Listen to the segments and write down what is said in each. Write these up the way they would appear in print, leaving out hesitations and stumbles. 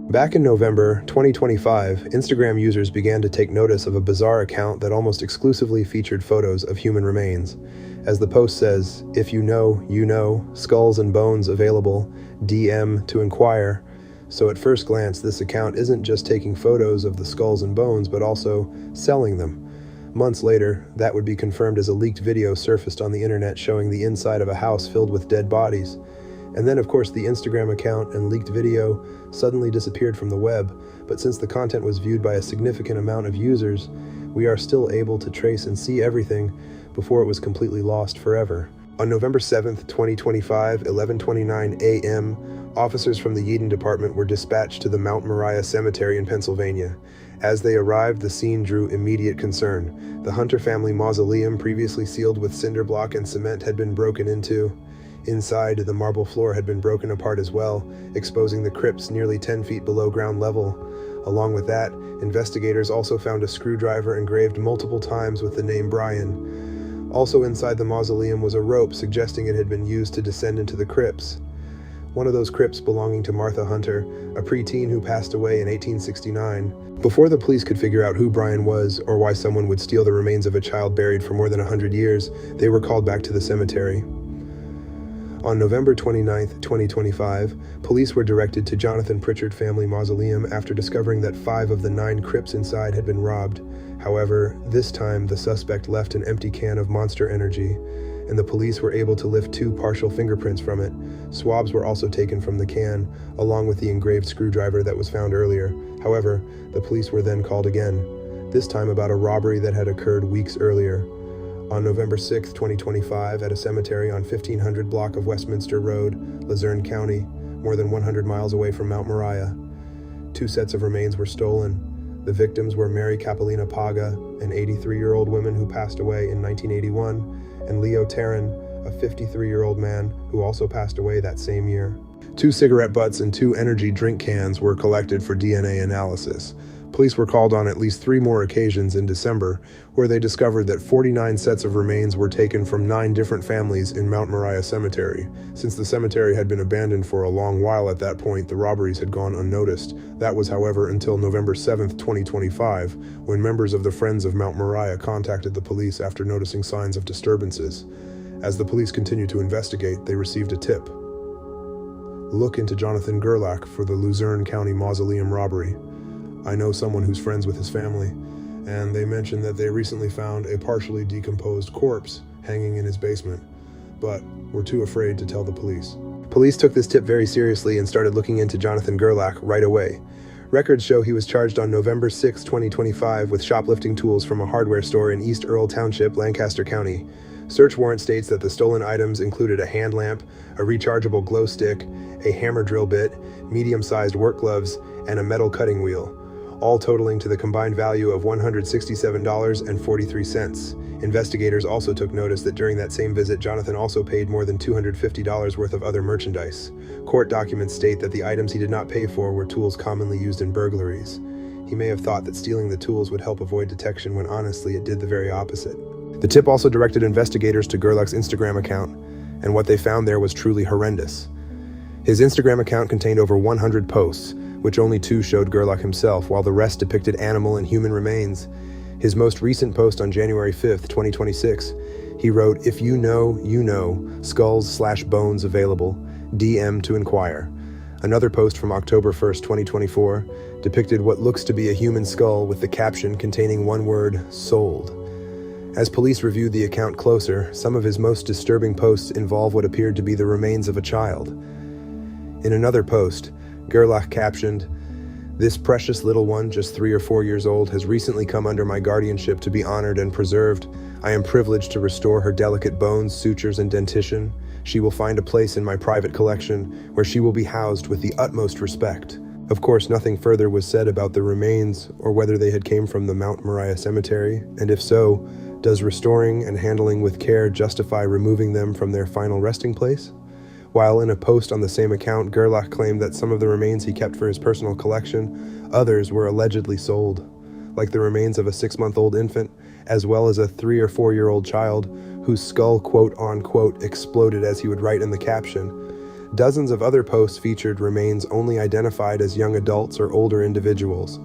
Back in November 2025, Instagram users began to take notice of a bizarre account that almost exclusively featured photos of human remains. As the post says, "If you know, skulls and bones available, DM to inquire." So at first glance, this account isn't just taking photos of the skulls and bones, but also selling them. Months later, that would be confirmed as a leaked video surfaced on the internet showing the inside of a house filled with dead bodies. And then, of course, the Instagram account and leaked video suddenly disappeared from the web, but since the content was viewed by a significant amount of users, we are still able to trace and see everything before it was completely lost forever. On November 7th, 2025, 11:29 a.m., officers from the Yeadon Department were dispatched to the Mount Moriah Cemetery in Pennsylvania. As they arrived, the scene drew immediate concern. The Hunter family mausoleum, previously sealed with cinder block and cement, had been broken into. Inside, the marble floor had been broken apart as well, exposing the crypts nearly 10 feet below ground level. Along with that, investigators also found a screwdriver engraved multiple times with the name Brian. Also inside the mausoleum was a rope suggesting it had been used to descend into the crypts. One of those crypts belonging to Martha Hunter, a preteen who passed away in 1869. Before the police could figure out who Brian was or why someone would steal the remains of a child buried for more than 100 years, they were called back to the cemetery. On November 29, 2025, police were directed to Jonathan Pritchard Family Mausoleum after discovering that 5 of the 9 crypts inside had been robbed. However, this time the suspect left an empty can of Monster Energy, and the police were able to lift 2 partial fingerprints from it. Swabs were also taken from the can, along with the engraved screwdriver that was found earlier. However, the police were then called again, this time about a robbery that had occurred weeks earlier. On November 6, 2025, at a cemetery on 1500 block of Westminster Road, Luzerne County, more than 100 miles away from Mount Moriah, 2 sets of remains were stolen. The victims were Mary Capelina Paga, an 83-year-old woman who passed away in 1981, and Leo Tarrin, a 53-year-old man who also passed away that same year. 2 cigarette butts and 2 energy drink cans were collected for DNA analysis. Police were called on at least 3 more occasions in December, where they discovered that 49 sets of remains were taken from 9 different families in Mount Moriah Cemetery. Since the cemetery had been abandoned for a long while at that point, the robberies had gone unnoticed. That was, however, until November 7, 2025, when members of the Friends of Mount Moriah contacted the police after noticing signs of disturbances. As the police continued to investigate, they received a tip. Look into Jonathan Gerlach for the Luzerne County Mausoleum robbery. I know someone who's friends with his family, and they mentioned that they recently found a partially decomposed corpse hanging in his basement, but were too afraid to tell the police. Police took this tip very seriously and started looking into Jonathan Gerlach right away. Records show he was charged on November 6, 2025 with shoplifting tools from a hardware store in East Earl Township, Lancaster County. Search warrant states that the stolen items included a hand lamp, a rechargeable glow stick, a hammer drill bit, medium-sized work gloves, and a metal cutting wheel, all totaling to the combined value of $167.43. Investigators also took notice that during that same visit, Jonathan also paid more than $250 worth of other merchandise. Court documents state that the items he did not pay for were tools commonly used in burglaries. He may have thought that stealing the tools would help avoid detection when honestly it did the very opposite. The tip also directed investigators to Gerlach's Instagram account, and what they found there was truly horrendous. His Instagram account contained over 100 posts, which only 2 showed Gerlach himself, while the rest depicted animal and human remains. His most recent post on January 5th, 2026, he wrote, "If you know, skulls/bones available, DM to inquire." Another post from October 1st, 2024, depicted what looks to be a human skull with the caption containing one word, "sold." As police reviewed the account closer, some of his most disturbing posts involve what appeared to be the remains of a child. In another post, Gerlach captioned, "This precious little one, just 3 or 4 years old, has recently come under my guardianship to be honored and preserved. I am privileged to restore her delicate bones, sutures, and dentition. She will find a place in my private collection, where she will be housed with the utmost respect." Of course, nothing further was said about the remains or whether they had came from the Mount Moriah Cemetery, and if so, does restoring and handling with care justify removing them from their final resting place? While in a post on the same account, Gerlach claimed that some of the remains he kept for his personal collection, others were allegedly sold, like the remains of a 6-month-old infant, as well as a 3 or 4-year-old child whose skull quote-unquote exploded, as he would write in the caption. Dozens of other posts featured remains only identified as young adults or older individuals.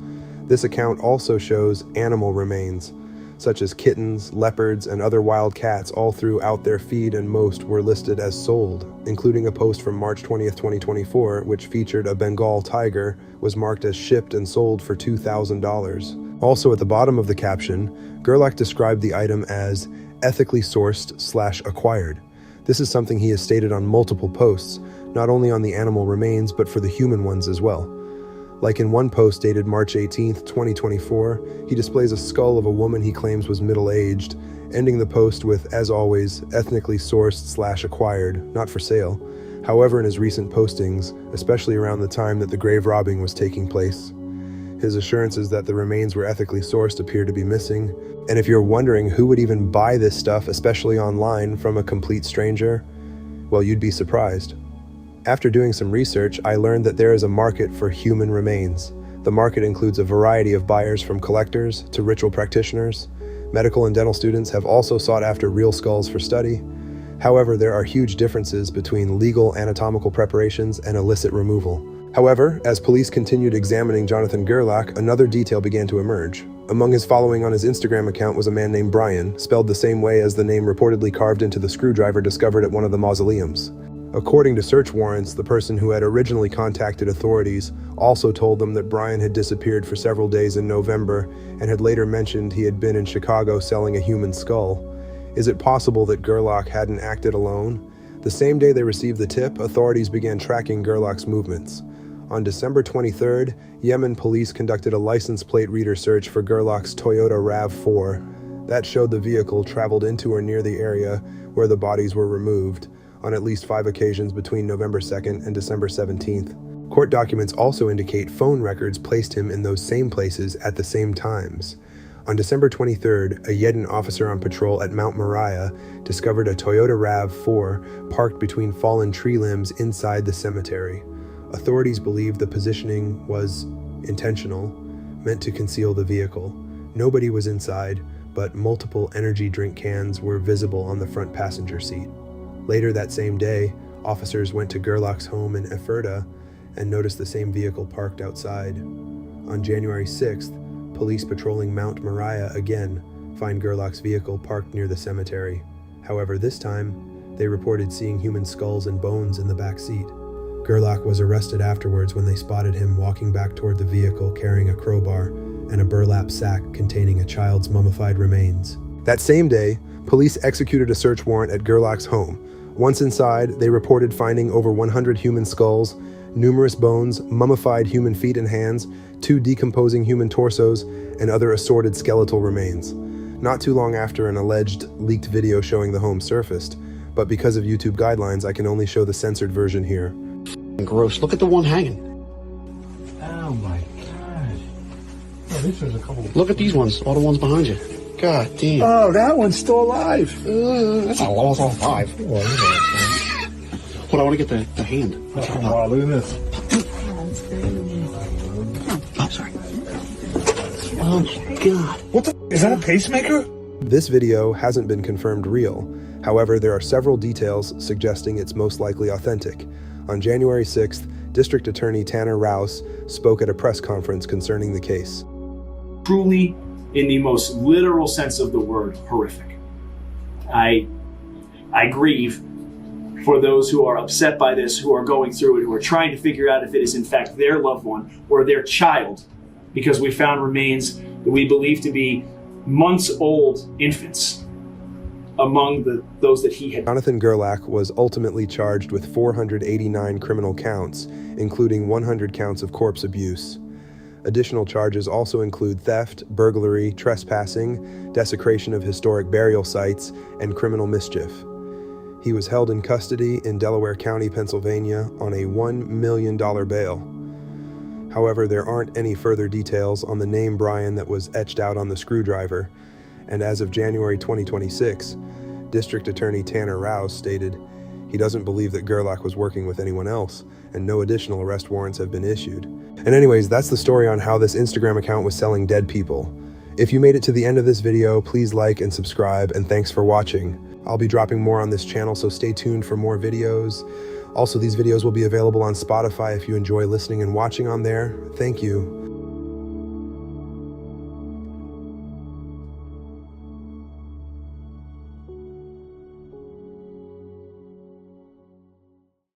This account also shows animal remains, such as kittens, leopards, and other wild cats all throughout their feed, and most were listed as sold, including a post from March 20th, 2024, which featured a Bengal tiger, was marked as shipped and sold for $2,000. Also at the bottom of the caption, Gerlach described the item as ethically sourced/acquired. This is something he has stated on multiple posts, not only on the animal remains, but for the human ones as well. Like in one post dated March 18th, 2024, he displays a skull of a woman he claims was middle-aged, ending the post with, as always, ethnically sourced/acquired, not for sale. However, in his recent postings, especially around the time that the grave robbing was taking place, his assurances that the remains were ethically sourced appear to be missing. And if you're wondering who would even buy this stuff, especially online, from a complete stranger, well, you'd be surprised. After doing some research, I learned that there is a market for human remains. The market includes a variety of buyers, from collectors to ritual practitioners. Medical and dental students have also sought after real skulls for study. However, there are huge differences between legal anatomical preparations and illicit removal. However, as police continued examining Jonathan Gerlach, another detail began to emerge. Among his following on his Instagram account was a man named Brian, spelled the same way as the name reportedly carved into the screwdriver discovered at one of the mausoleums. According to search warrants, the person who had originally contacted authorities also told them that Brian had disappeared for several days in November and had later mentioned he had been in Chicago selling a human skull. Is it possible that Gerlach hadn't acted alone? The same day they received the tip, authorities began tracking Gerlach's movements. On December 23rd, Yemen police conducted a license plate reader search for Gerlach's Toyota RAV4. That showed the vehicle traveled into or near the area where the bodies were removed on at least 5 occasions between November 2nd and December 17th. Court documents also indicate phone records placed him in those same places at the same times. On December 23rd, a Yemen officer on patrol at Mount Moriah discovered a Toyota RAV4 parked between fallen tree limbs inside the cemetery. Authorities believe the positioning was intentional, meant to conceal the vehicle. Nobody was inside, but multiple energy drink cans were visible on the front passenger seat. Later that same day, officers went to Gerlach's home in Ephrata and noticed the same vehicle parked outside. On January 6th, police patrolling Mount Moriah again find Gerlach's vehicle parked near the cemetery. However, this time, they reported seeing human skulls and bones in the back seat. Gerlach was arrested afterwards when they spotted him walking back toward the vehicle carrying a crowbar and a burlap sack containing a child's mummified remains. That same day, police executed a search warrant at Gerlach's home. Once inside, they reported finding over 100 human skulls, numerous bones, mummified human feet and hands, 2 decomposing human torsos, and other assorted skeletal remains. Not too long after, an alleged leaked video showing the home surfaced, but because of YouTube guidelines, I can only show the censored version here. Gross. Look at the one hanging. Oh my god. Oh, this was a couple. Look at these ones. All the ones behind you. God damn. Oh, that one's still alive. That's a loss on 5. Oh, look at Hold on, I want to get the hand. that. Wow, look at this. Oh, sorry. Oh my god. What the? Is that a pacemaker? This video hasn't been confirmed real. However, there are several details suggesting it's most likely authentic. On January 6th, District Attorney Tanner Rouse spoke at a press conference concerning the case. Truly, in the most literal sense of the word, horrific. I grieve for those who are upset by this, who are going through it, who are trying to figure out if it is in fact their loved one or their child, because we found remains that we believe to be months-old infants among those that he had. Jonathan Gerlach was ultimately charged with 489 criminal counts, including 100 counts of corpse abuse. Additional charges also include theft, burglary, trespassing, desecration of historic burial sites, and criminal mischief. He was held in custody in Delaware County, Pennsylvania, on a $1 million bail. However, there aren't any further details on the name Brian that was etched out on the screwdriver, and as of January 2026, District Attorney Tanner Rouse stated he doesn't believe that Gerlach was working with anyone else, and no additional arrest warrants have been issued. And anyways, that's the story on how this Instagram account was selling dead people. If you made it to the end of this video, please like and subscribe, and thanks for watching. I'll be dropping more on this channel, so stay tuned for more videos. Also, these videos will be available on Spotify if you enjoy listening and watching on there. Thank you.